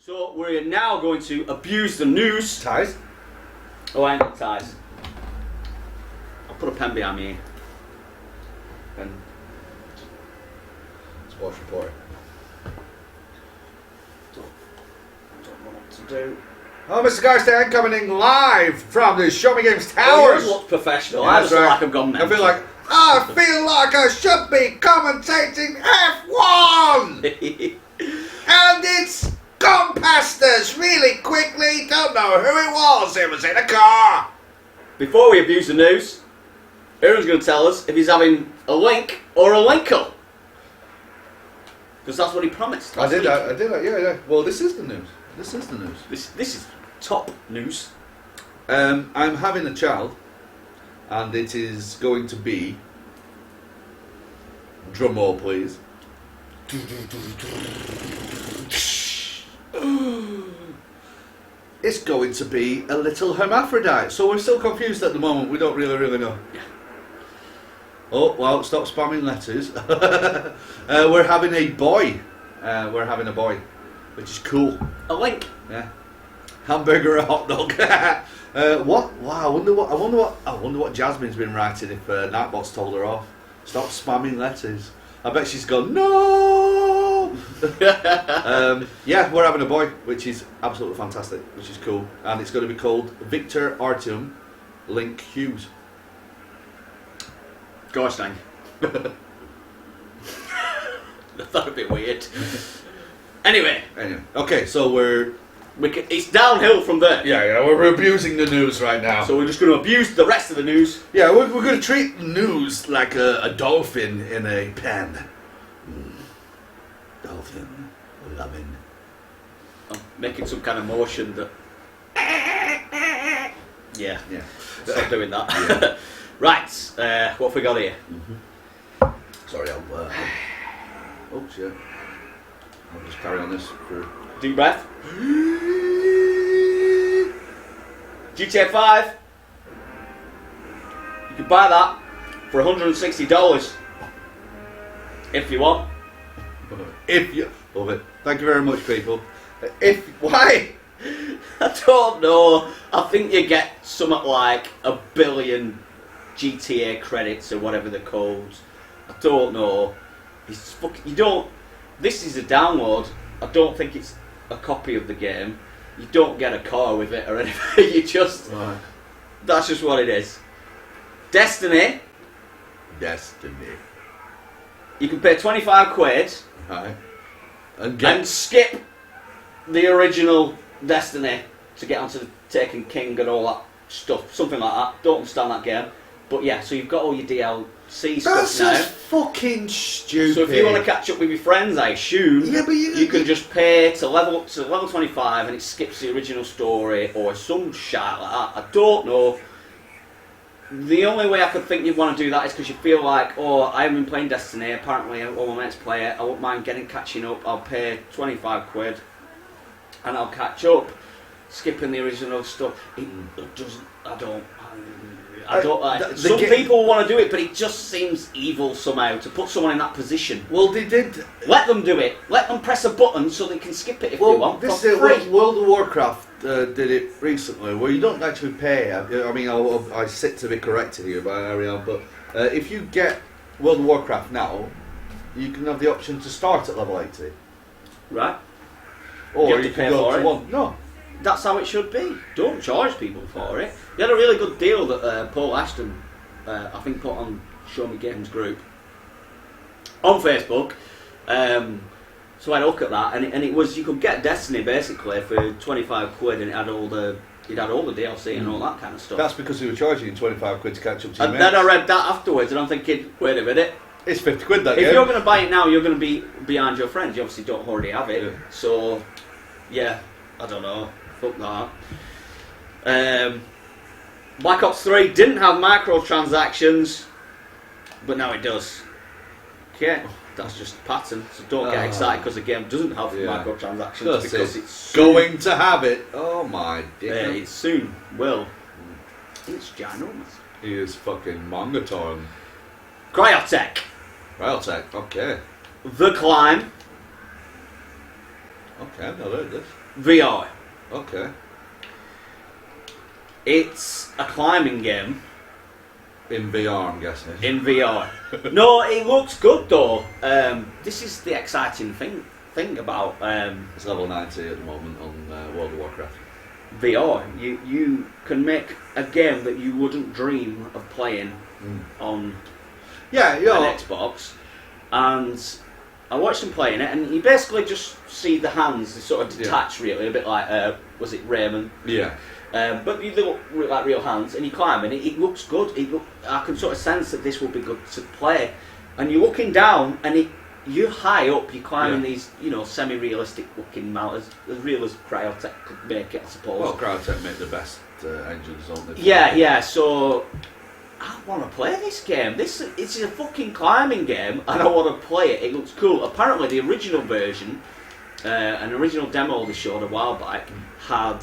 So we're now going to abuse the news. Ties? Oh, I ain't got ties. I'll put a pen behind me. Pen. Sports report. Don't know what to do. Oh, Mr. Garstein coming in live from the Show Me Games Oh, Towers. yours looks professional. Yeah, I just that's feel right. like I've gone I feel like I should be commentating F1, and it's gone past us really quickly. Don't know who it was. It was in a car. Before we abuse the news, Aaron's going to tell us if he's having a link or a linkle. Because that's what he promised. I did that. Yeah. Well, this is the news. This is top news. I'm having a child, and it is going to be. Drum roll, please. It's going to be a little hermaphrodite. So we're still confused at the moment. We don't really know. Yeah. Oh, well, stop spamming letters. We're having a boy. Which is cool. A link. Yeah. Hamburger or hot dog. What? Wow. I wonder what Jasmine's been writing if Nightbot's told her off. Stop spamming letters. I bet she's gone, no! Yeah, we're having a boy, which is absolutely fantastic, which is cool. And it's going to be called Victor Artyom Link Hughes. Gosh dang. I thought it'd be weird. Anyway. Okay, so it's downhill from there. Yeah, we're abusing the news right now. So we're just going to abuse the rest of the news. Yeah, we're going to treat the news like a dolphin in a pen. Dolphin, loving. I'm making some kind of motion that... Yeah. Stop doing that. Yeah. Right, what have we got here? Mm-hmm. Sorry, oh shit. I'll just carry on this for... Deep breath. GTA 5. You can buy that for $160 if you want. If you love it. Thank you very much, people. Why? I don't know. I think you get something like 1 billion GTA credits or whatever they're called. I don't know. You don't. This is a download. I don't think it's a copy of the game. You don't get a car with it or anything. You just... Right. That's just what it is. Destiny. You can pay 25 quid. Right. And skip the original Destiny to get onto the Taken King and all that stuff. Something like that. Don't understand that game. But yeah, so you've got all your DLC stuff That's now. just fucking stupid. So if you want to catch up with your friends, I assume, yeah, but you can just pay to level 25 and it skips the original story or some shit like that. I don't know. The only way I could think you'd want to do that is because you feel like, oh, I haven't been playing Destiny, apparently all my mates play it, I won't mind catching up, I'll pay 25 quid and I'll catch up, skipping the original stuff. It doesn't, some people want to do it, but it just seems evil somehow to put someone in that position. Well, they did. Let them do it. Let them press a button so they can skip it if they want. This is World of Warcraft did it recently, where you don't actually pay. I mean, I sit to be corrected here by Ariel, but if you get World of Warcraft now, you can have the option to start at level 80. Right. Or you you pay can go for to it. one. No. That's how it should be. Don't charge people for it. We had a really good deal that Paul Ashton, I think, put on Show Me Games group on Facebook. So I had a look at that, and it was, you could get Destiny basically for 25 quid, and it had all the DLC and all that kind of stuff. That's because they were charging you 25 quid to catch up to your And then I read that afterwards, and I'm thinking, wait a minute. It's 50 quid that If game. you're going to buy it now, you're going to be behind your friends. You obviously don't already have it. Yeah. So, yeah, I don't know. Fuck that. Black Ops 3 didn't have microtransactions, but now it does. Okay, that's just a pattern. So don't get excited because the game doesn't have microtransactions because it's going to have it. Oh my dear. It soon will. It's ginormous. He is fucking Mongatorn. Cryotech. Cryotech, okay. The Climb Okay, I've not heard this. VR. Okay. It's a climbing game In VR, I'm guessing. in VR. No, it looks good though. This is the exciting thing about It's level 90 at the moment on World of Warcraft. VR. You can make a game that you wouldn't dream of playing on Yeah, an Xbox, and I watched them playing it, and you basically just see the hands, they sort of detach really, a bit like, was it Raymond? Yeah. But you look like real hands, and you climb, and it looks good. I can sort of sense that this will be good to play. And you're looking down, and you're high up, you're climbing these, semi-realistic looking mountains, as real as Cryotech could make it, I suppose. Well, Cryotech make the best engines, don't they? Yeah, so I want to play this game. It's a fucking climbing game, and I want to play it. It looks cool. Apparently, the original version, an original demo they showed a while back, had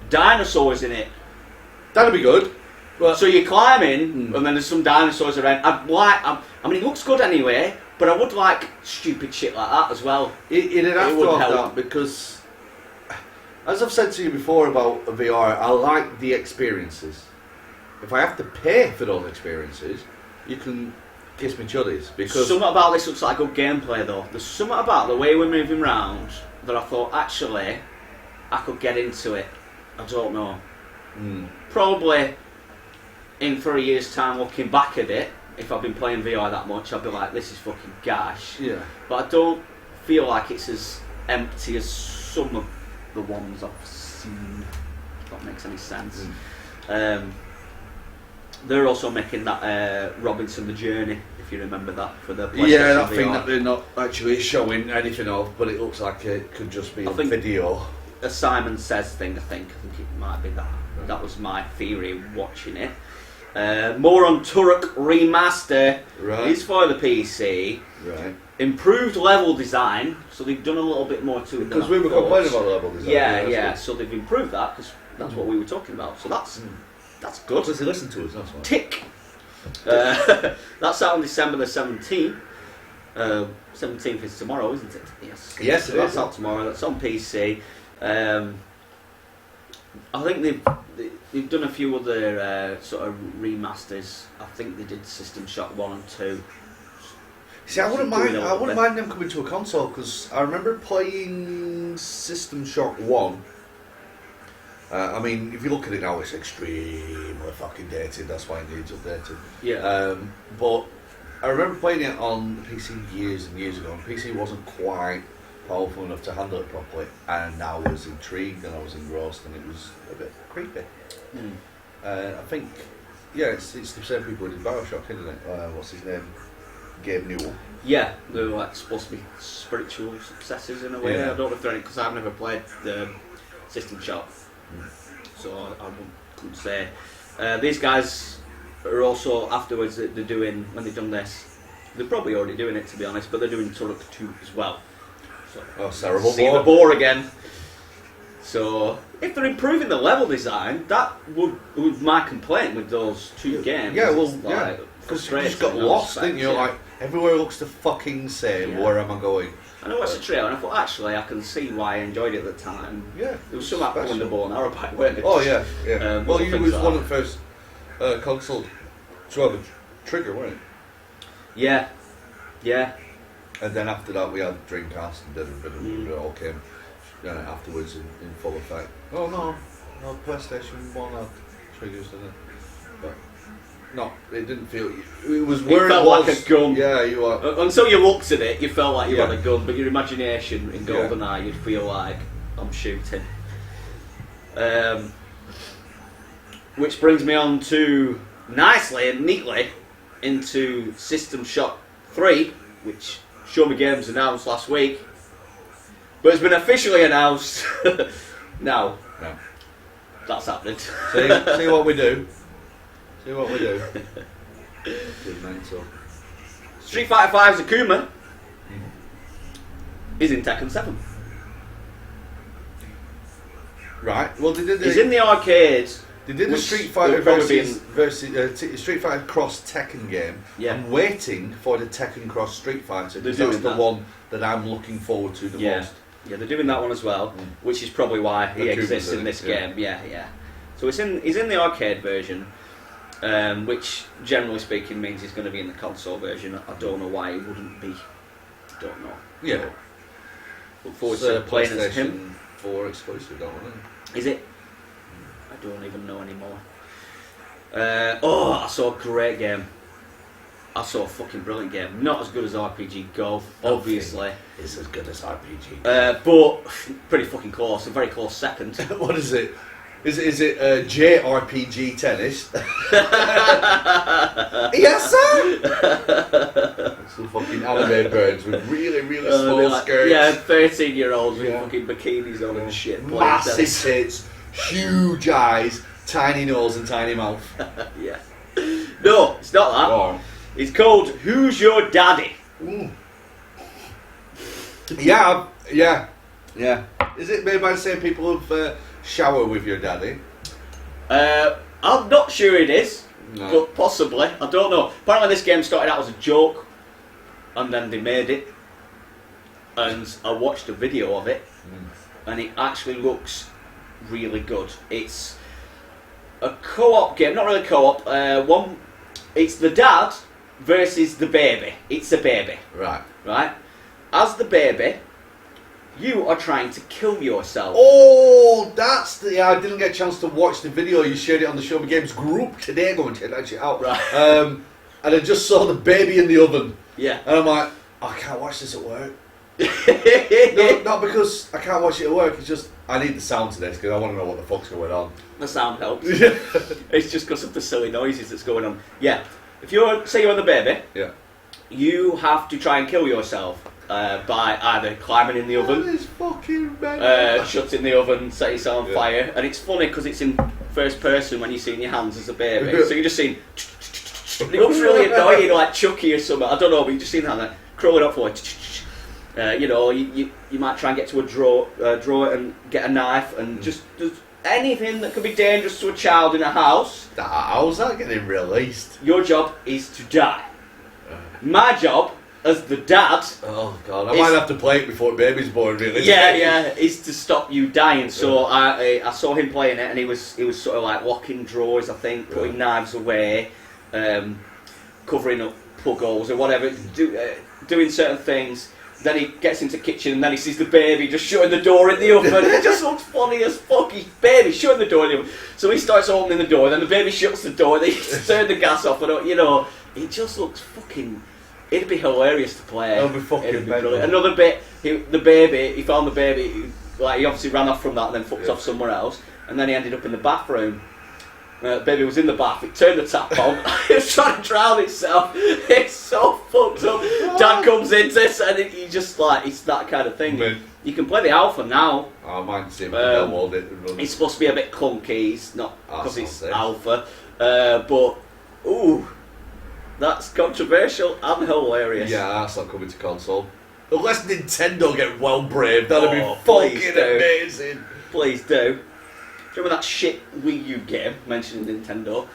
dinosaurs in it. That'd be good. But So you're climbing, and then there's some dinosaurs around. I mean, it looks good anyway, but I would like stupid shit like that as well. it'd have would to have help. that because, as I've said to you before about VR, I like the experiences. If I have to pay for those experiences, you can kiss me chuddies because Something about this looks like good gameplay though. There's something about the way we're moving around that I thought actually I could get into it. I don't know. Probably in 3 years' time, looking back at it, if I've been playing VR that much, I'd be like, this is fucking gash. Yeah. But I don't feel like it's as empty as some of the ones I've seen. If that makes any sense. They're also making that Robinson the Journey, if you remember that, for the PlayStation Yeah, that VR. thing that they're not actually showing anything of, but it looks like it could just be a video. A Simon Says thing, I think it might be that. Right. That was my theory watching it. More on Turok Remaster. Right. It's for the PC. Right. Improved level design, so they've done a little bit more to it. Because we were complaining about the level design. Yeah. So they've improved that because that's what we were talking about. So that's good. Does he listen to us? That's why. Tick. That's out on December the 17th. 17th is tomorrow, isn't it? Yes. Yes, so it that's is. out tomorrow. That's on PC. I think they've done a few other sort of remasters. I think they did System Shock 1 and 2. See, I wouldn't mind them coming to a console because I remember playing System Shock 1. I mean, if you look at it now, it's extremely fucking dated. That's why it needs updating. Yeah. But I remember playing it on the PC years and years ago, and the PC wasn't quite powerful enough to handle it properly, and I was intrigued and I was engrossed, and it was a bit creepy. I think, it's the same people who did Bioshock, isn't it? What's his name? Gabe Newell. Yeah, they're like supposed to be spiritual successors in a way. Yeah. I don't know if they're because I've never played the System Shock, so I couldn't say. These guys are also afterwards that they're doing when they've done this. They're probably already doing it to be honest, but they're doing Turok 2 as well. So, Cerebral see the boar again. So if they're improving the level design, that would my complaint with those two games. Yeah, well, is, like, because you just frustrating got in lost, those didn't you? aspects, Like, everywhere looks the fucking same. Where am I going? And I watched the trailer and I thought, actually, I can see why I enjoyed it at the time. Yeah. There was some apple in the special. ball and arrow back, weren't there? Oh, yeah. Well, little you things was like one that. of the first console to have a trigger, weren't it? Yeah. And then after that, we had Dreamcast and it all came afterwards in full effect. Oh, no, PlayStation 1 had triggers, didn't it? But no, it didn't feel. It was where It felt was. like a gun. Yeah, you are. Until you looked at it, you felt like you Yeah. had a gun, but your imagination in GoldenEye, you'd feel like, I'm shooting. Which brings me on to, nicely and neatly, into System Shock 3, which Show Me Games announced last week. But it's been officially announced now. No. That's happening. See what we do. See what we do. Good mental. Street Fighter 5's Akuma is in Tekken 7. Right. Well, they did. He's in the arcade. They did a Which Street Fighter will probably versus Street Fighter Cross Tekken game. Yeah. I'm waiting for the Tekken Cross Street Fighter. They're Because doing that's the that. one that I'm looking forward to the most. Yeah, they're doing that one as well, which is probably why he Akuma's exists in in it, this yeah. game. Yeah. So he's in the arcade version, which generally speaking means he's going to be in the console version. I don't know why he wouldn't be. Don't know. Yeah. Look forward It's to playing as him. PlayStation 4 exclusive, don't we? Is it? I don't even know anymore. I saw a great game. I saw a fucking brilliant game. Not as good as RPG Golf, obviously. It's as good as RPG. But pretty fucking close. A very close second. What is it? Is it JRPG tennis? Yes, sir. It's the fucking anime birds with really, really small skirts. Yeah, 13-year-olds with Yeah. fucking bikinis on and shit. playing Massive tennis. tits, huge eyes, tiny nose and tiny mouth. Yeah. No, it's not that. Oh. It's called Who's Your Daddy? Yeah. Is it made by the same people who've Shower with Your Daddy? I'm not sure it is, No. but possibly. I don't know. Apparently this game started out as a joke, and then they made it. And I watched a video of it, and it actually looks really good. It's a co-op game, not really co-op. It's the dad versus the baby. It's a baby, right? As the baby, you are trying to kill yourself. Oh, that's the. I didn't get a chance to watch the video. You shared it on the Show Me Games group today. Go and check that shit out. Right. And I just saw the baby in the oven. Yeah. And I'm like, I can't watch this at work. No, not because I can't watch it at work. It's just I need the sound to this because I want to know what the fuck's going on. The sound helps. It's just because of the silly noises that's going on. Yeah. If you're, say you're the baby, Yeah. you have to try and kill yourself by either climbing in the oven, That is fucking mental. shutting the oven, set yourself on Yeah. fire. And it's funny because it's in first person when you see in your hands as a baby. So you're just seeing. It looks really annoying, like Chucky or something. I don't know, but you just see that like, crawling up for it. You might try and get to a drawer and get a knife and just anything that could be dangerous to a child in a house. How's that getting released? Your job is to die. My job as the dad, Oh god, I might have to play it before the baby's born. Really? is to stop you dying. So I saw him playing it, and he was sort of like locking drawers, I think, putting knives away, covering up plug holes or whatever, doing certain things. Then he gets into the kitchen and then he sees the baby just shutting the door in the oven. It just looks funny as fuck. His baby shutting the door in the oven. So he starts opening the door, then the baby shuts the door, then he turns the gas off, and it just looks fucking. It'd be hilarious to play. It'll be fucking It'd be mental. brilliant. Another bit, he found the baby, he obviously ran off from that and then fucked off somewhere else, and then he ended up in the bathroom. The baby was in the bath, it turned the tap on, it was trying to drown itself. It's so fucked up. Dad comes into this and he just like, it's that kind of thing. Man. You can play the alpha now. I might see if I can download it and run It's supposed to be a bit clunky, it's not because That's it's not it. alpha. But, ooh, that's controversial and hilarious. Yeah, that's not coming to console. Unless Nintendo get well brave, that'd be please fucking do. amazing. Please do. Do you remember that shit Wii U game, mentioned Nintendo?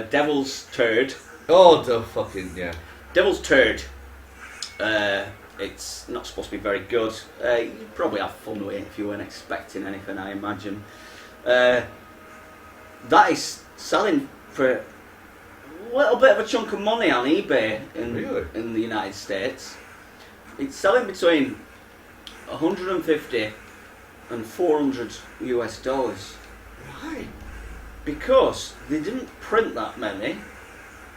Devil's Turd. Oh, the fucking, yeah. Devil's Turd. It's not supposed to be very good. You'd probably have fun with it if you weren't expecting anything, I imagine. That is selling for a little bit of a chunk of money on eBay in the United States. It's selling between 150 and 400 US dollars. Why? Because they didn't print that many,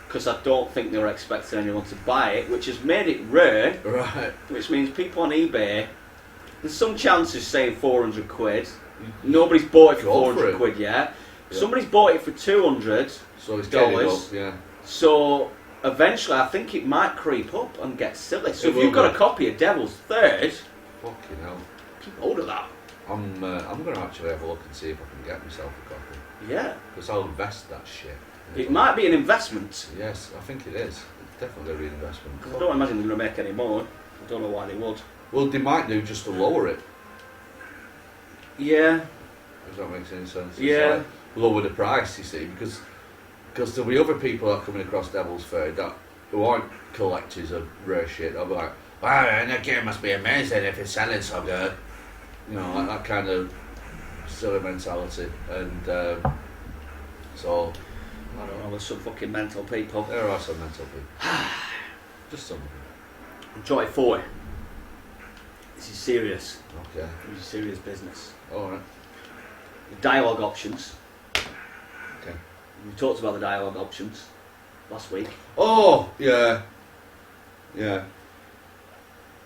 because I don't think they were expecting anyone to buy it, which has made it rare, Right. which means people on eBay, there's some chances saying 400 quid. Nobody's bought it for Go 400 for it. quid yet. Yeah. Somebody's bought it for 200, So it's getting it Dollars. up, yeah. so eventually I think it might creep up and get silly. So It if will you've got do. a copy of Devil's Third, Fucking hell. keep hold of that. I'm going to actually have a look and see if I can get myself a copy. Yeah. Because I'll invest that shit. It might be an investment. Yes, I think it is. It's definitely a reinvestment. I don't imagine they're going to make any more. I don't know why they would. Well, they might do just to lower it. Yeah. If that makes any sense. It's Yeah. like, lower the price, you see, because there'll be other people that are coming across Devil's Third that who aren't collectors of rare shit. They'll be like, wow, that game must be amazing if it's selling so good. You know, like that kind of silly mentality. And so, I don't know, there's some fucking mental people. there are some mental people. Just some. Joy 4. This is serious. Okay. This is serious business. Alright. The dialogue options. Okay. We talked about the dialogue options last week. Oh, yeah. Yeah.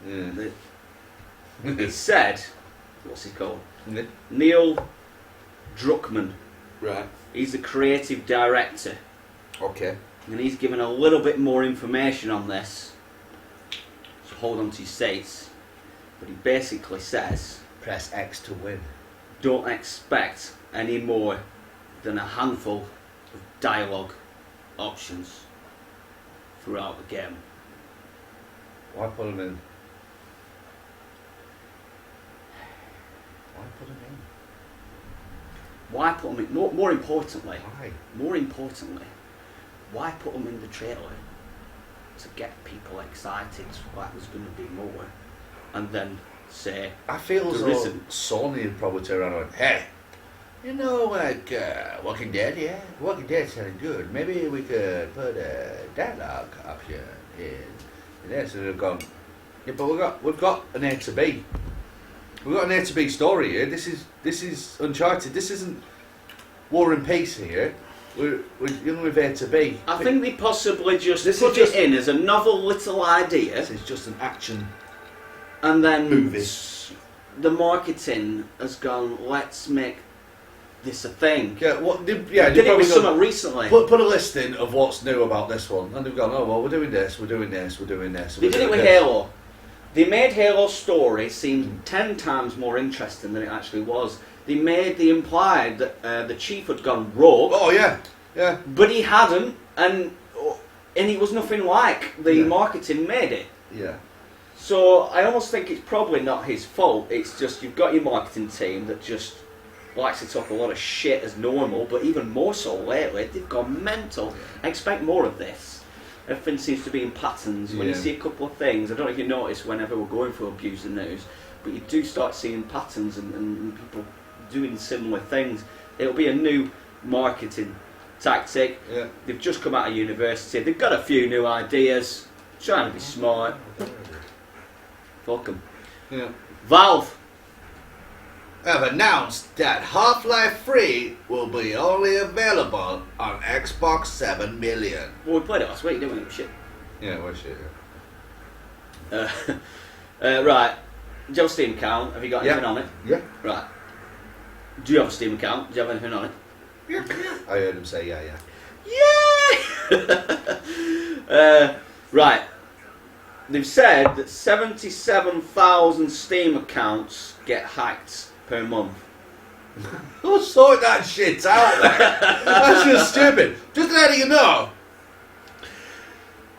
Yeah. It said, what's he called? Yeah. Neil Druckmann. Right. He's the creative director. Okay. And he's given a little bit more information on this. So hold on to your seats. But he basically says, Press X to win. don't expect any more than a handful of dialogue options throughout the game. Why put them in? Why put them in? Why put them in? More importantly, Why? why put them in the trailer to get people excited like there's going to be more, and then say I feel as there though isn't. Sony would probably turn around and went, hey, you know, like Walking Dead, yeah? Walking Dead sounded good. Maybe we could put a dialogue option in this. And they've gone, yeah, but we've got an A to B. We've got an A to B story here. This is Uncharted. This isn't War and Peace here. We're dealing with A to B. I think they possibly just This put is just- it in as a novel little idea, This is just an action and then movie. the marketing has gone, let's make this a thing. Yeah, They they've did it probably with gone, something recently. put a list in of what's new about this one, and they've gone, oh well, we're doing this, we're doing this, we're doing this. They did it with Halo. They made Halo's story seem 10 times more interesting than it actually was. They implied that the chief had gone rogue, Oh yeah, yeah. but he hadn't, and it was nothing like the Yeah. marketing made it. Yeah. So I almost think it's probably not his fault. It's just you've got your marketing team that just likes to talk a lot of shit as normal, but even more so lately, they've gone mental. I expect more of this. Everything seems to be in patterns. When you Yeah. see a couple of things, I don't know if you notice whenever we're going through abuse and news, but you do start seeing patterns and people doing similar things. It'll be a new marketing tactic. Yeah. They've just come out of university. They've got a few new ideas. Trying to be smart. Fuck 'em. Yeah. Valve. Have announced that Half-Life 3 will be only available on Xbox 7 million. Well, we played it last week, didn't we? It was shit. Yeah, well shit, Right. Do you have a Steam account? Have you got anything on it? yeah. Right. Do you have a Steam account? Do you have anything on it? Yeah. I heard him say yeah. Yeah! Right. They've said that 77,000 Steam accounts get hacked per month. Who sort that shit out there? That's just stupid. Just letting you know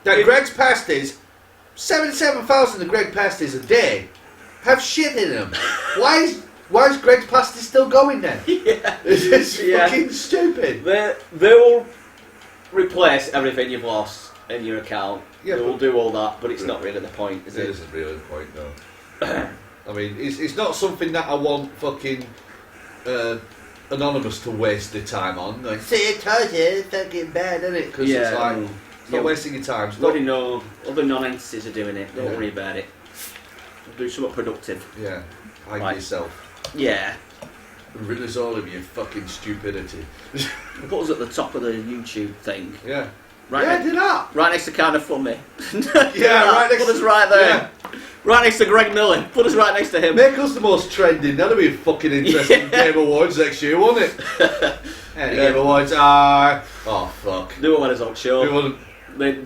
that Greg's pasties, 77,000 of Greg's pasties a day, have shit in them. Why is Greg's pasties still going then? Yeah. It's Yeah. fucking stupid. They will replace everything you've lost in your account. Yeah, they will but- do all that, but it's not really the point, is it? This is really the point, though. I mean, it's not something that I want fucking Anonymous to waste their time on. Like, see, I told you, it's fucking bad, isn't it? Because it's like, it's not wasting your time. It's not, Nobody know. Other non-entities are doing it. Don't Yeah. worry about it. Do something productive. yeah, hide Right. yourself. Yeah. Rid us all of your fucking stupidity. Put us at the top of the YouTube thing. Yeah. Right, Yeah, do that. right next to Kind of Funny. Yeah, right next Put us to- right there. yeah. Right next to Greg Miller. Put us right next to him. Make us the most trending. That'll be a fucking interesting Game Awards next year, won't it? Yeah, the Game Awards are... Oh, fuck. They won't let us on show. We wouldn't...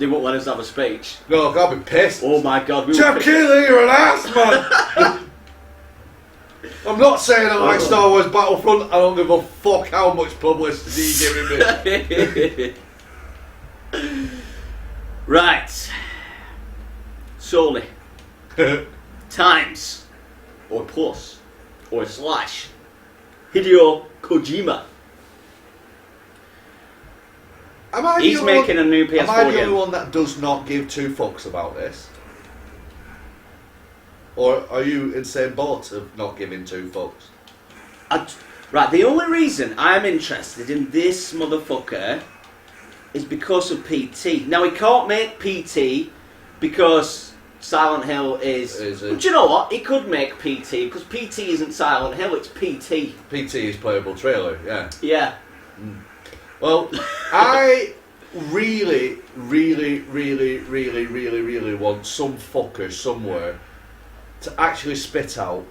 They won't let us have a speech. No, I'll be pissed. Oh my god. We Jeff will Keighley, you're an ass, man! I'm not saying I like Star Wars Battlefront. I don't give a fuck how much publicity you're giving me. Right. Sony. Times. Or plus. Or slash. Hideo Kojima. He's making a new PS4 Am I the game. only one that does not give two fucks about this? Or are you in the same boat of not giving two fucks? Right, the only reason I'm interested in this motherfucker is because of PT. Now, he can't make PT because Silent Hill is... But do you know what? He could make PT because PT isn't Silent Hill, it's PT. PT is playable trailer, yeah. Yeah. Well, I really want some fucker somewhere to actually spit out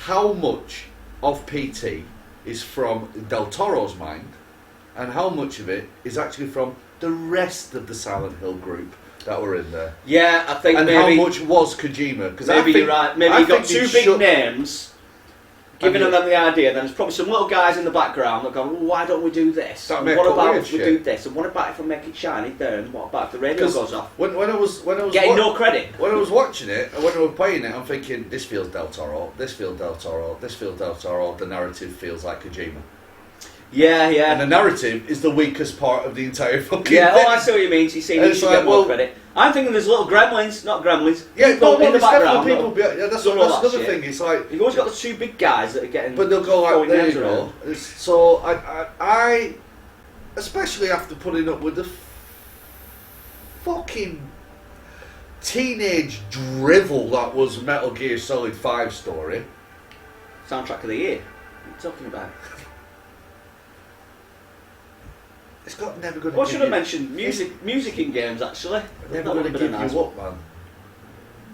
how much of PT is from Del Toro's mind and how much of it is actually from the rest of the Silent Hill group that were in there. Yeah, I think and maybe... how much was Kojima. Cause maybe you're right. Maybe you got two big names... Giving them the idea, then there's probably some little guys in the background that go, well, why don't we do this? And what about if we do this? And what about if we make it shiny there? And what about if the radio goes off? When I was getting no credit. When I was watching it, and when I was playing it, I'm thinking, this feels Del Toro, this feels Del Toro, this feels Del Toro, the narrative feels like Kojima. Yeah, yeah. And the narrative is the weakest part of the entire fucking thing. Oh, I see what you mean. So you see, you should get more credit. I'm thinking there's little gremlins, not gremlins. Yeah, people in the background. People that's another thing. It's like you've always got the two big guys that are getting. But they'll go like, there you go. So I, especially after putting up with the fucking teenage drivel that was Metal Gear Solid 5 story. Soundtrack of the year. What are you talking about? It's got never going to. Well, I should have mentioned music in games actually. Never going to give you up, man.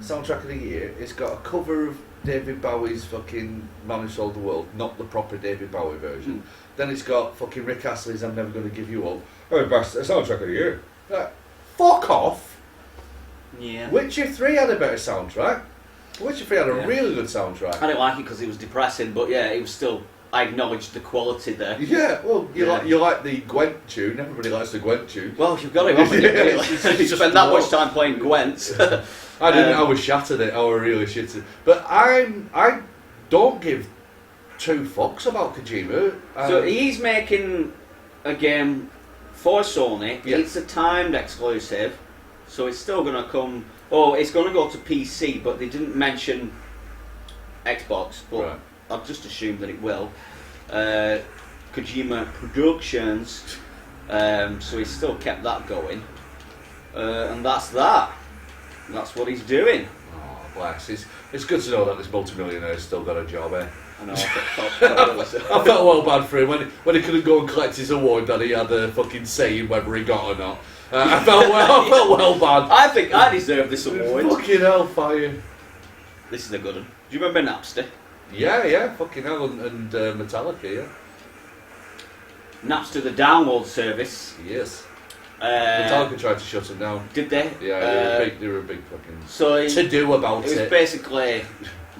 Soundtrack of the year. It's got a cover of David Bowie's fucking Man Who Sold the World, not the proper David Bowie version. Then it's got fucking Rick Astley's I'm Never Going to Give You Up. Oh, best soundtrack of the year. Fuck off. Yeah. Witcher 3 had a better soundtrack. Witcher 3 had a really good soundtrack. I didn't like it because it was depressing, but yeah, it was still. I acknowledged the quality there. Yeah, well, you like the Gwent tune. Everybody likes the Gwent tune. Well, you've got to, haven't you? Really? You spend that much time playing Gwent. I didn't. I was shattered it. I was really shitted. But I don't give two fucks about Kojima. So he's making a game for Sony. Yeah. It's a timed exclusive, so it's still going to come. Oh, it's going to go to PC, but they didn't mention Xbox. But right. I've just assumed that it will. Kojima Productions, so he's still kept that going, and that's that. That's what he's doing. Oh, bless! It's good to know that this multimillionaire's still got a job, eh? I know. I felt well bad for him when he couldn't go and collect his award that he had a fucking say in whether he got or not. I felt well bad. I think I deserve this award. Fucking hellfire! This is a good one. Do you remember Napster? Yeah, fucking hell, and Metallica, yeah. Napster, the download service. Yes. Metallica tried to shut them down. Did they? Yeah, they were a big fucking to-do about it. It was basically,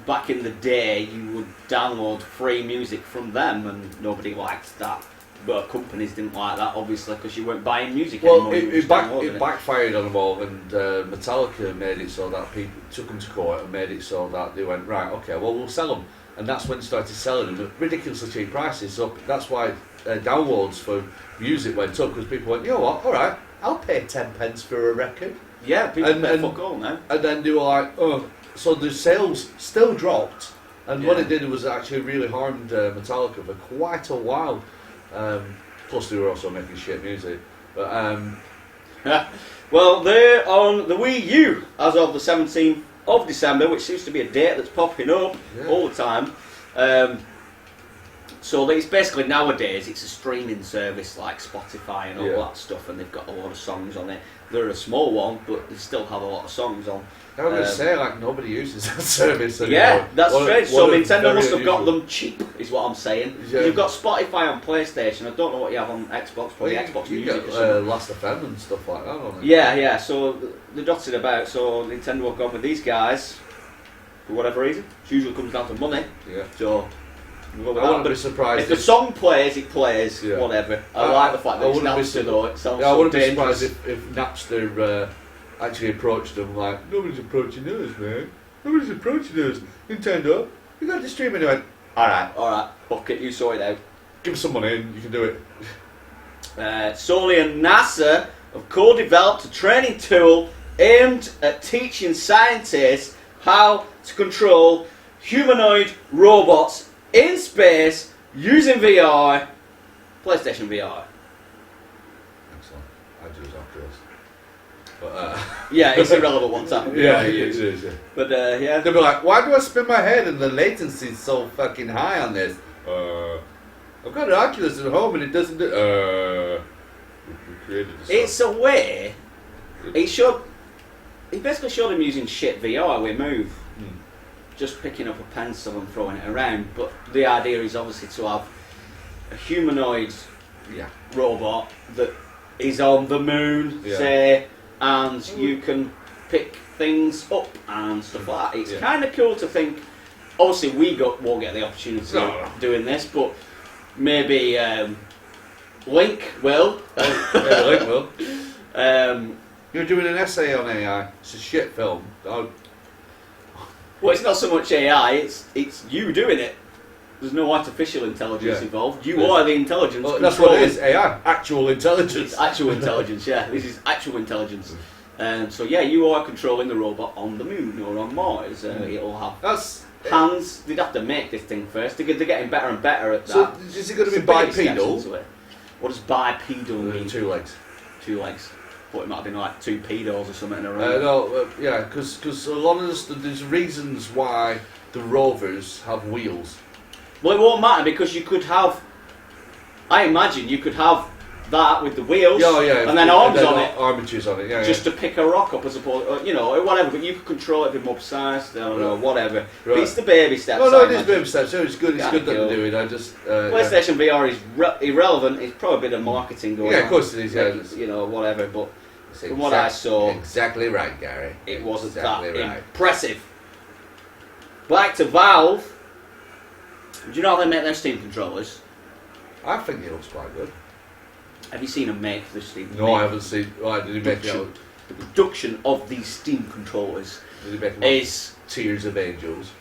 back in the day, you would download free music from them, and nobody liked that. But companies didn't like that, obviously, because you weren't buying music anymore. Well, it backfired on them all, and Metallica made it so that people took them to court and made it so that they went, right, okay, well, we'll sell them. And that's when they started selling them at ridiculously cheap prices. So that's why downloads for music went up, because people went, you know what, alright, I'll pay 10 pence for a record. Yeah, people pay fuck all now. And then they were like, oh, so the sales still dropped. And what it did was actually really harmed Metallica for quite a while. Plus they were also making shit music. But well, they're on the Wii U as of the 17th of December, which seems to be a date that's popping up all the time. So it's basically nowadays it's a streaming service like Spotify and all that stuff, and they've got a lot of songs on it. They're a small one, but they still have a lot of songs on. I was going to say, like, nobody uses that service anymore. Yeah, that's strange. So Nintendo must have got them cheap, is what I'm saying. Yeah. You've got Spotify on PlayStation. I don't know what you have on Xbox, probably Xbox Music or something. Last FM and stuff like that, don't they? Yeah, so they're dotted about, so Nintendo have gone with these guys, for whatever reason. It usually comes down to money. Yeah. So, we'll go with I wouldn't be surprised if the song plays, it plays, whatever. I like the fact that it's Napster though, it sounds I wouldn't so be dangerous. surprised if Napster actually approached them like, nobody's approaching us, man. Nobody's approaching us. Nintendo, you got the streaming. They went, alright, fuck it, you sort it out. give us some money and you can do it. Soli and NASA have co-developed a training tool aimed at teaching scientists how to control humanoid robots in space using VR, PlayStation VR. Excellent. I do as after us. But, Yeah, it's irrelevant what's happening. yeah, it is, yeah. But yeah. They'll be like, why do I spin my head and the latency's so fucking high on this? I've got an Oculus at home and it doesn't do... we created this It's a way... He basically showed him using shit VR with Move. Just picking up a pencil and throwing it around. But the idea is obviously to have a humanoid robot that is on the moon, say, and you can pick things up and stuff like that. It's kind of cool to think. Obviously, won't get the opportunity of doing this, but maybe Link will. Link will. You're doing an essay on AI. It's a shit film. Well, it's not so much AI. It's you doing it. There's no artificial intelligence involved. You are the intelligence. Well, that's what it is. AI, actual intelligence. It's actual intelligence. Yeah, this is actual intelligence. So yeah, you are controlling the robot on the moon or on Mars. It'll have hands. They'd have to make this thing first. They're getting better and better at that. So is it going to be bipedal? What does bipedal mean? 2 legs. 2 legs. Thought it might have been like 2 pedos or something in a row. No, yeah, because a lot of there's reasons why the rovers have wheels. Well, it won't matter because you could have. I imagine you could have that with the wheels, and then arms on it, armatures on it, just to pick a rock up as opposed, or whatever. But you could control it with more precise, I don't know, whatever. Right. But it's the baby steps. No, it is baby steps. So it's good. It's good that they're doing. I just PlayStation VR is irrelevant. It's probably a bit of marketing going on. Yeah, of course it is. Yeah, whatever. But from what I saw, exactly right, Gary. It wasn't that impressive. Back to Valve. Do you know how they make their Steam controllers? I think it looks quite good. Have you seen them make the Steam? No, I haven't seen. Why did he make it? The production of these Steam controllers is Tears of Angels.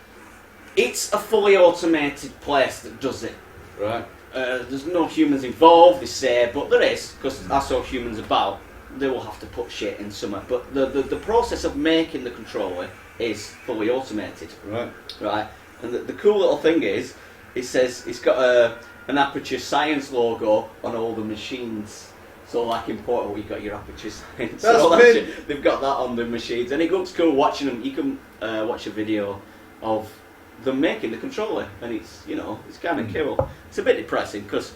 It's a fully automated place that does it. Right. There's no humans involved, they say, but there is, because that's how humans about. They will have to put shit in somewhere. But the process of making the controller is fully automated. Right. Right. And the cool little thing is, it says it's got an Aperture Science logo on all the machines. So, like in Portal, you've got your Aperture Science. They've got that on the machines, and it looks cool watching them. You can watch a video of them making the controller, and it's it's kind of cool. It's a bit depressing because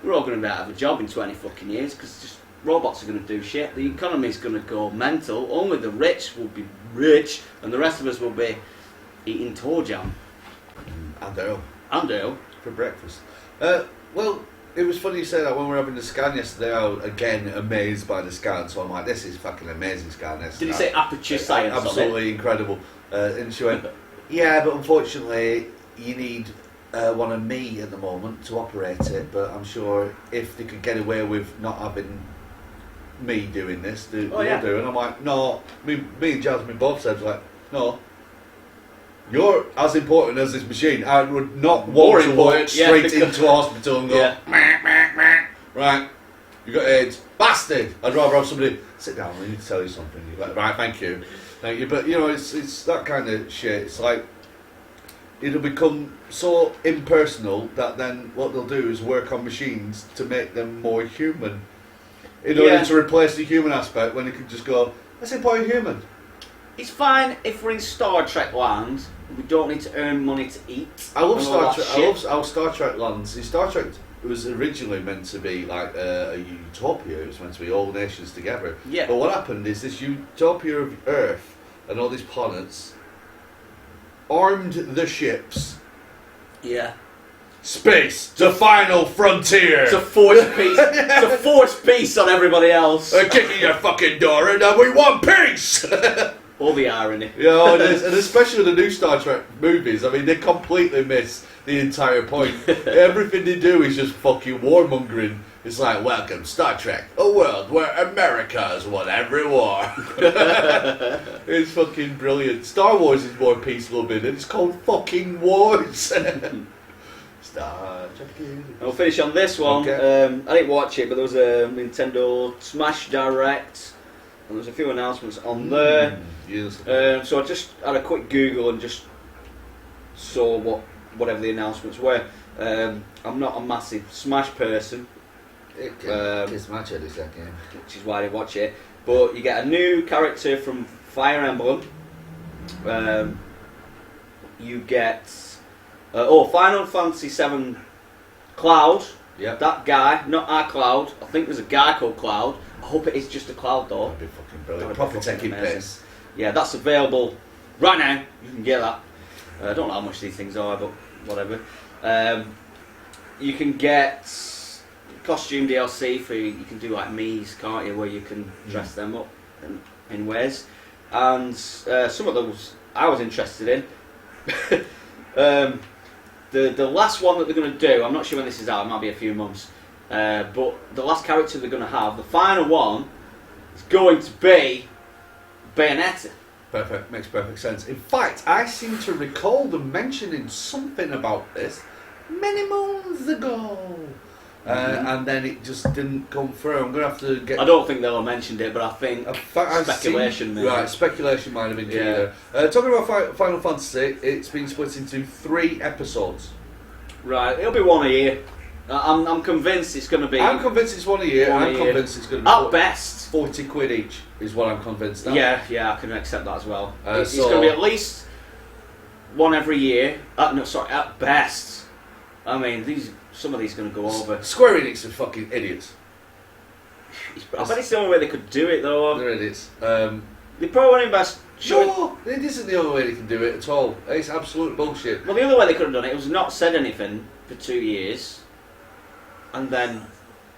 we're all going to be out of a job in 20 fucking years because just robots are going to do shit. The economy's going to go mental. Only the rich will be rich, and the rest of us will be eating toe jam. And ale. For breakfast. Well, it was funny you said that when we were having the scan yesterday. I was again amazed by the scan, so I'm like, this is fucking amazing scan. Did you say Aperture Science? Absolutely incredible. And she went, yeah, but unfortunately you need one of me at the moment to operate it, but I'm sure if they could get away with not having me doing this, they'll do. And I'm like, no, me and Jasmine both said, like, no, you're as important as this machine. I would not want to walk straight into a hospital and go, right, you got AIDS, bastard. I'd rather have somebody sit down. I need to tell you something. You're like, right, thank you. But it's that kind of shit. It's like it'll become so impersonal that then what they'll do is work on machines to make them more human, in order to replace the human aspect. When they could just go, let's employ a human. It's fine if we're in Star Trek land. We don't need to earn money to eat. I love Star Trek. I love how Star Trek lands. See, Star Trek was originally meant to be like a utopia. It was meant to be all nations together. Yeah. But what happened is this utopia of Earth and all these planets armed the ships. Yeah. Space, the final frontier. It's a forced peace. It's a forced peace on everybody else. They're kicking your fucking door in and we want peace. All the irony. Yeah, it is. And especially the new Star Trek movies. I mean, they completely miss the entire point. Everything they do is just fucking warmongering. It's like, welcome, Star Trek, a world where America has won every war. It's fucking brilliant. Star Wars is more peaceful, but it's called fucking wars. Star Trek. I'll finish on this one. Okay. I didn't watch it, but there was a Nintendo Smash Direct, and there was a few announcements on there. Yes. So I just had a quick Google and just saw whatever the announcements were. I'm not a massive Smash person, It's match at this game. which is why I didn't watch it. But you get a new character from Fire Emblem. You get Final Fantasy VII Cloud. Yep. That guy, not our Cloud. I think there's a guy called Cloud. I hope it is just a Cloud though. That'd be fucking brilliant. That'd be Proper fucking taking amazing. piss. Yeah, that's available right now. You can get that. I don't know how much these things are, but whatever. You can get costume DLC for you can do like Mii's, can't you? Where you can dress them up in ways. And some of those I was interested in. The last one that they're going to do, I'm not sure when this is out. It might be a few months. But the last character they're going to have, the final one, is going to be Bayonetta. Perfect, makes perfect sense. In fact, I seem to recall them mentioning something about this many moons ago. And then it just didn't come through. I'm going to have to get... I don't think they'll have mentioned it, but I think I've speculation. Seen, right, speculation might have been true Yeah. there. Talking about Final Fantasy, it's been split into 3 episodes. Right, it'll be one a year. I'm convinced it's going to be. I'm convinced it's one a year. One a I'm year. convinced it's going to be At best. 40 quid each is what I'm convinced of. Yeah, I can accept that as well. It's so- going to be at least one every year. No, sorry, at best. I mean, some of these are going to go over. Square Enix are fucking idiots. I bet it's the only way they could do it, though. They're idiots. They probably won't invest. No, it isn't the only way they can do it at all. It's absolute bullshit. Well, the other way they could have done it was not said anything for 2 years, and then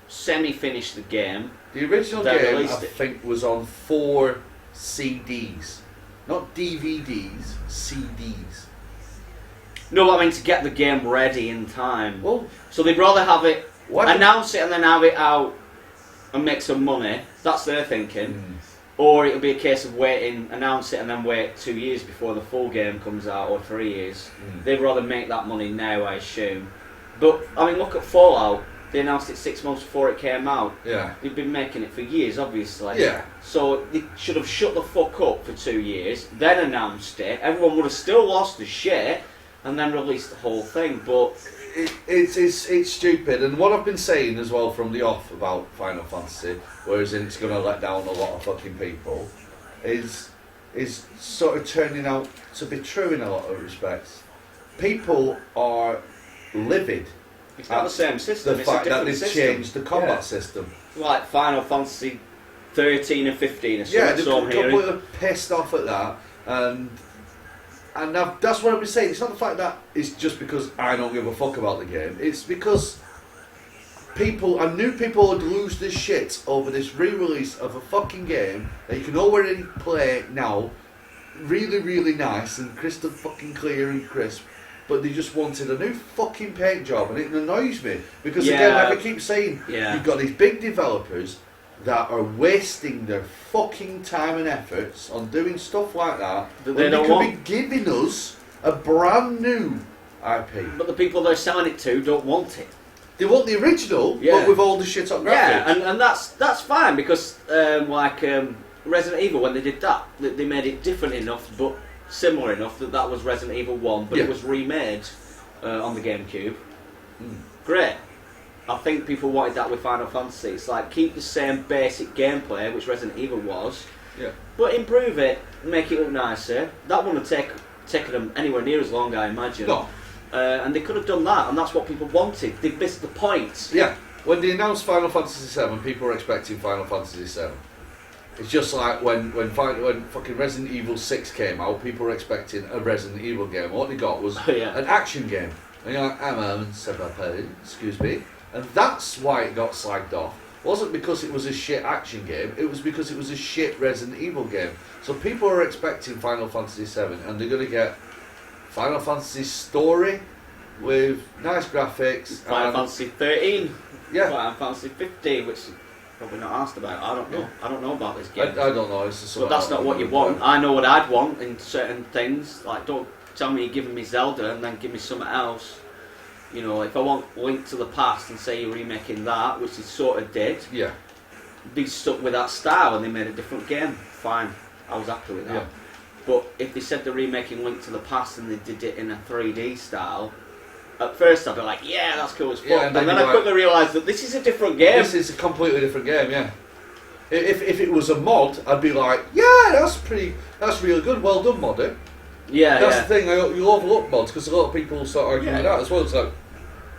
semi-finish the game. The original They game, I released it. think, was on 4 CDs. Not DVDs, CDs. No, I mean to get the game ready in time. Well, So they'd rather have it, why announce it and then have it out and make some money. That's their thinking. Or it'll be a case of waiting, announce it and then wait 2 years before the full game comes out, or 3 years. They'd rather make that money now, I assume. But, I mean, look at Fallout. They announced it 6 months before it came out. Yeah. They've been making it for years, obviously. Yeah. So they should have shut the fuck up for 2 years, then announced it. Everyone would have still lost the shit, and then released the whole thing. But It's stupid, and what I've been saying as well from the off about Final Fantasy, whereas it's going to let down a lot of fucking people, is sort of turning out to be true in a lot of respects. People are livid it's not the same system. the It's a fact that different they've system. changed the combat Yeah. system. Like Final Fantasy 13 and 15 or something. Yeah, they're so I'm hearing. completely pissed off at that, and that's what I've been saying. It's not the fact that it's just because I don't give a fuck about the game. It's because I knew people would lose this shit over this re-release of a fucking game that you can already play now, really, really nice and crystal fucking clear and crisp. But they just wanted a new fucking paint job, and it annoys me because again, Yeah. like I keep saying, Yeah. you've got these big developers that are wasting their fucking time and efforts on doing stuff like that That when they they don't could want. be giving us a brand new IP. But the people they're selling it to don't want it. They want the original, Yeah. but with all the shit on graphics. Yeah, and that's fine because Resident Evil, when they did that, they made it different enough but similar enough that was Resident Evil 1, but Yeah. it was remade on the GameCube. Great. I think people wanted that with Final Fantasy. It's like keep the same basic gameplay, which Resident Evil was, Yeah. but improve it, make it look nicer. That wouldn't have taken them anywhere near as long, I imagine. No. And they could have done that, and that's what people wanted. They missed the point. Yeah. When they announced Final Fantasy VII, people were expecting Final Fantasy VII. It's just like when fucking Resident Evil 6 came out, people were expecting a Resident Evil game. What they got was Yeah. an action game. And you're like, excuse me. And that's why it got slagged off. It wasn't because it was a shit action game, it was because it was a shit Resident Evil game. So people are expecting Final Fantasy VII, and they're going to get Final Fantasy story with nice graphics. Final Fantasy 13. Yeah. Final Fantasy 15, which is probably not asked about. I don't know. Yeah. I don't know about this I game. don't know. It's just But that's not what you want. I know what I'd want in certain things. Like, don't tell me you're giving me Zelda and then give me something else. You know, if I want Link to the Past and say you're remaking that, which they sort of did, Yeah. be stuck with that style and they made a different game, fine. I was happy with that. Yeah. But if they said they're remaking Link to the Past and they did it in a 3D style, at first I'd be like, yeah, that's cool as fuck. Yeah, and then I quickly realised that this is a different game. This is a completely different game, yeah. If it was a mod, I'd be like, yeah, that's really good, well done, mod. Yeah, That's the thing, you'll overlook mods because a lot of people start arguing with that as well. It's like,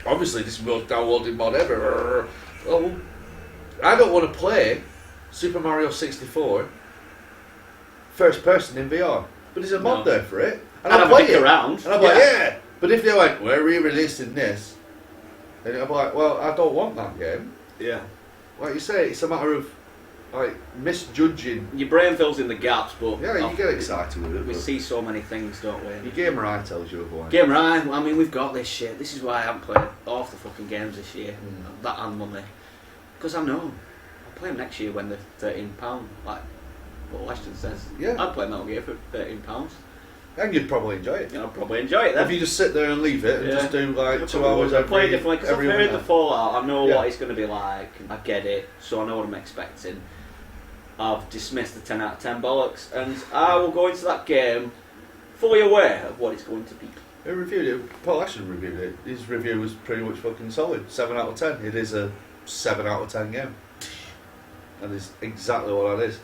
obviously, this is the most downloaded mod ever. Oh, I don't want to play Super Mario 64 first person in VR, but there's a mod there for it. And I'd I'll play it around. And I'm like, yeah. But if they went, we're re-releasing this, then I'm like, well, I don't want that game. Yeah. Like you say, it's a matter of like misjudging. Your brain fills in the gaps, but Yeah, you get excited with it. we but see so many things, don't we? your gamer eye tells you otherwise. Game right. I mean, we've got this shit. This is why I haven't played half the fucking games this year. That and money, because I know I'll play them next year when they're £13. Like what Weston says. Yeah. I'd play Metal Gear for £13. And you'd probably enjoy it. I'd probably enjoy it then. If you just sit there and leave it and Yeah. just do like I 2 hours would play every differently because I've every heard the winter. Fallout. I know Yeah. what it's going to be like. I get it, so I know what I'm expecting. I've dismissed the 10 out of 10 bollocks, and I will go into that game fully aware of what it's going to be. Who reviewed it? Paul Ashton reviewed it. His review was pretty much fucking solid. 7 out of 10. It is a 7 out of 10 game. And it's exactly what that is.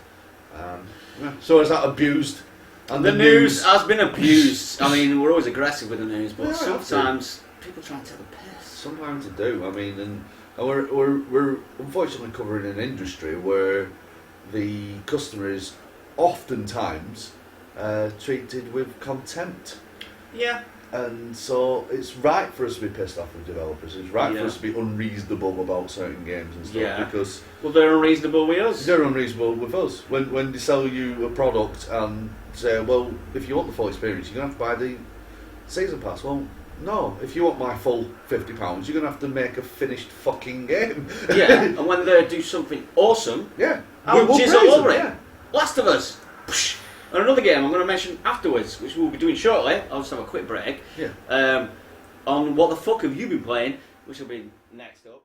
Yeah. So is that abused? And The news has been abused. I mean, we're always aggressive with the news, but Yeah, sometimes people try and take the piss. Sometimes to do. I mean, and we're unfortunately covering an industry where the customer is oftentimes treated with contempt. Yeah. And so it's right for us to be pissed off with developers. It's right Yeah. for us to be unreasonable about certain games and stuff Yeah. because Well, they're unreasonable with us. they're unreasonable with us. When they sell you a product and say, well, if you want the full experience, you're going to have to buy the season pass. Well, no. If you want my full £50, you're going to have to make a finished fucking game. Yeah, and when they do something awesome, Yeah. I'll We'll jizz praise all over them, it. yeah. Last of Us. And another game I'm going to mention afterwards, which we'll be doing shortly. I'll just have a quick break. Yeah. On what the fuck have you been playing, which will be next up.